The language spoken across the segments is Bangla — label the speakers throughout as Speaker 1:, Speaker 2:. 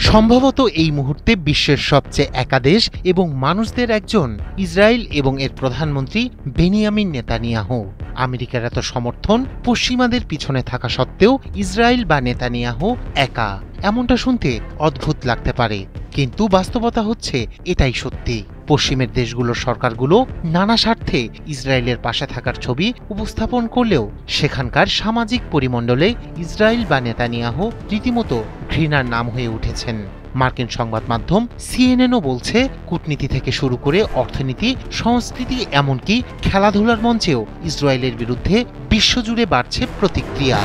Speaker 1: সম্ভবত এই মুহূর্তে বিশ্বের সবচেয়ে একা দেশ এবং মানুষদের একজন ইসরায়েল এবং এর প্রধানমন্ত্রী বেনিয়ামিন নেতানিয়াহু। আমেরিকার এত সমর্থন, পশ্চিমাদের পিছনে থাকা সত্ত্বেও ইসরায়েল বা নেতানিয়াহু একা, এমনটা শুনতে অদ্ভুত লাগতে পারে, কিন্তু বাস্তবতা হচ্ছে এটাই সত্যি। পশ্চিমের দেশগুলোর সরকারগুলো নানা স্বার্থে ইসরায়েলের পাশে থাকার ছবি উপস্থাপন করলেও সেখানকার সামাজিক পরিমণ্ডলে ইসরায়েল বা নেতানিয়াহু রীতিমতো ঘৃণার নাম হয়ে উঠেছেন। মার্কিন সংবাদ মাধ্যম সিএনএনও বলছে, কূটনীতি থেকে শুরু করে অর্থনীতি, সংস্কৃতি, এমনকি খেলাধুলার মঞ্চেও ইসরায়েলের বিরুদ্ধে বিশ্বজুড়ে বাড়ছে প্রতিক্রিয়া।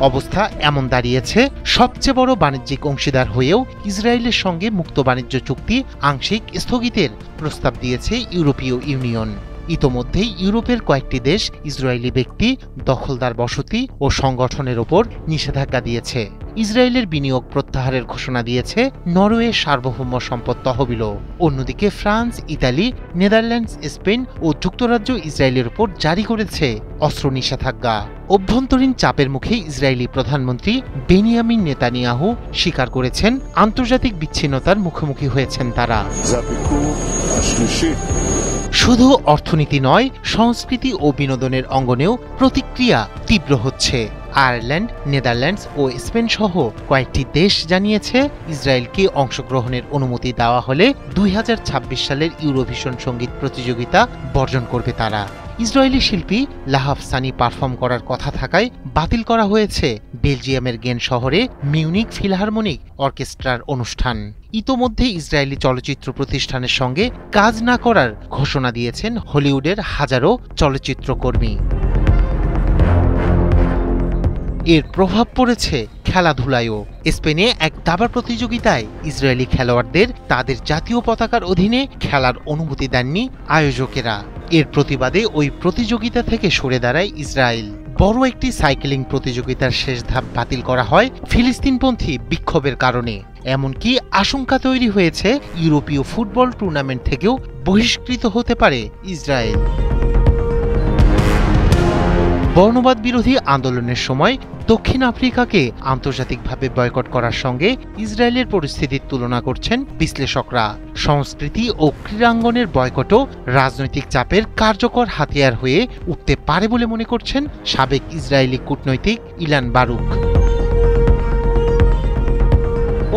Speaker 1: অবস্থা এমন দাঁড়িয়েছে, সবচেয়ে বড় বাণিজ্যিক অংশীদার হয়েও ইসরায়েলের সঙ্গে মুক্ত বাণিজ্য চুক্তি আংশিক স্থগিতের প্রস্তাব দিয়েছে ইউরোপীয় ইউনিয়ন। ইতোমধ্যেই ইউরোপের কয়েকটি দেশ ইসরায়েলি ব্যক্তি, দখলদার বসতি ও সংগঠনের ওপর নিষেধাজ্ঞা দিয়েছে। ইসরায়েলের বিনিয়োগ প্রত্যাহারের ঘোষণা দিয়েছে নরওয়ে সার্বভৌম সম্পদ তহবিলও। অন্যদিকে ফ্রান্স, ইতালি, নেদারল্যান্ডস, স্পেন ও যুক্তরাজ্য ইসরায়েলের উপর জারি করেছে অস্ত্র নিষেধাজ্ঞা। অভ্যন্তরীণ চাপের মুখে ইসরায়েলি প্রধানমন্ত্রী বেনিয়ামিন নেতানিয়াহু স্বীকার করেছেন, আন্তর্জাতিক বিচ্ছিন্নতার মুখোমুখি হয়েছেন তারা। শুধু অর্থনীতি নয়, সংস্কৃতি ও বিনোদনের অঙ্গনেও প্রতিক্রিয়া তীব্র হচ্ছে। আয়ারল্যান্ড, নেদারল্যান্ডস ও স্পেন সহ কয়েকটি দেশ জানিয়েছে, ইসরায়েলকে অংশগ্রহণের অনুমতি দেওয়া হলে 2026 সালের ইউরোভিশন সঙ্গীত প্রতিযোগিতা বর্জন করবে তারা। ইসরায়েলি শিল্পী লাহাব সানি পারফর্ম করার কথা থাকায় বাতিল করা হয়েছে বেলজিয়ামের গেন শহরে মিউনিক ফিলহারমোনিক অর্কেস্ট্রার অনুষ্ঠান। ইতোমধ্যে ইসরায়েলি চলচ্চিত্র প্রতিষ্ঠানের সঙ্গে কাজ না করার ঘোষণা দিয়েছেন হলিউডের হাজারো চলচ্চিত্রকর্মী। এর প্রভাব পড়েছে খেলাধুলায়ও। স্পেনে এক দাবা প্রতিযোগিতায় ইসরায়েলি খেলোয়াড়দের তাদের জাতীয় পতাকার অধীনে খেলার অনুমতি দেননি আয়োজকেরা। এর প্রতিবাদে ওই প্রতিযোগিতা থেকে সরে দাঁড়ায় ইসরায়েল। বড় একটি সাইকেলিং প্রতিযোগিতার শেষ ধাপ বাতিল করা হয় ফিলিস্তিনপন্থী বিক্ষোভের কারণে। এমনকি আশঙ্কা তৈরি হয়েছে, ইউরোপীয় ফুটবল টুর্নামেন্ট থেকেও বহিষ্কৃত হতে পারে ইসরায়েল। বর্ণবাদ বিরোধী আন্দোলনের সময় দক্ষিণ আফ্রিকাকে আন্তর্জাতিকভাবে বয়কট করার সঙ্গে ইসরায়েলের পরিস্থিতির তুলনা করছেন বিশ্লেষকরা। সংস্কৃতি ও ক্রীড়াঙ্গনের বয়কটও রাজনৈতিক চাপের কার্যকর হাতিয়ার হয়ে উঠতে পারে বলে মনে করছেন সাবেক ইসরায়েলি কূটনৈতিক ইলান বারুক।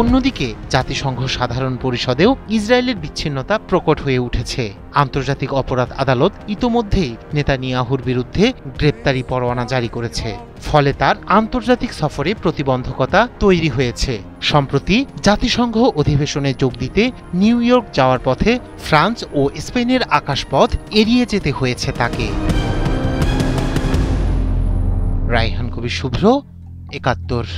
Speaker 1: অন্যদিকে জাতিসংঘ সাধারণ পরিষদেও ইসরায়েলের বিচ্ছিন্নতা প্রকট হয়ে উঠেছে। আন্তর্জাতিক অপরাধ আদালত ইতোমধ্যেই নেতানিয়াহুর বিরুদ্ধে গ্রেপ্তারি পরোয়ানা জারি করেছে। ফলে তার আন্তর্জাতিক সফরে প্রতিবন্ধকতা তৈরি হয়েছে। সম্প্রতি জাতিসংঘ অধিবেশনে যোগ দিতে নিউ ইয়র্ক যাওয়ার পথে ফ্রান্স ও স্পেনের আকাশপথ এড়িয়ে যেতে হয়েছে তাকে। রায়হান কবির শুভ্র, ৭১।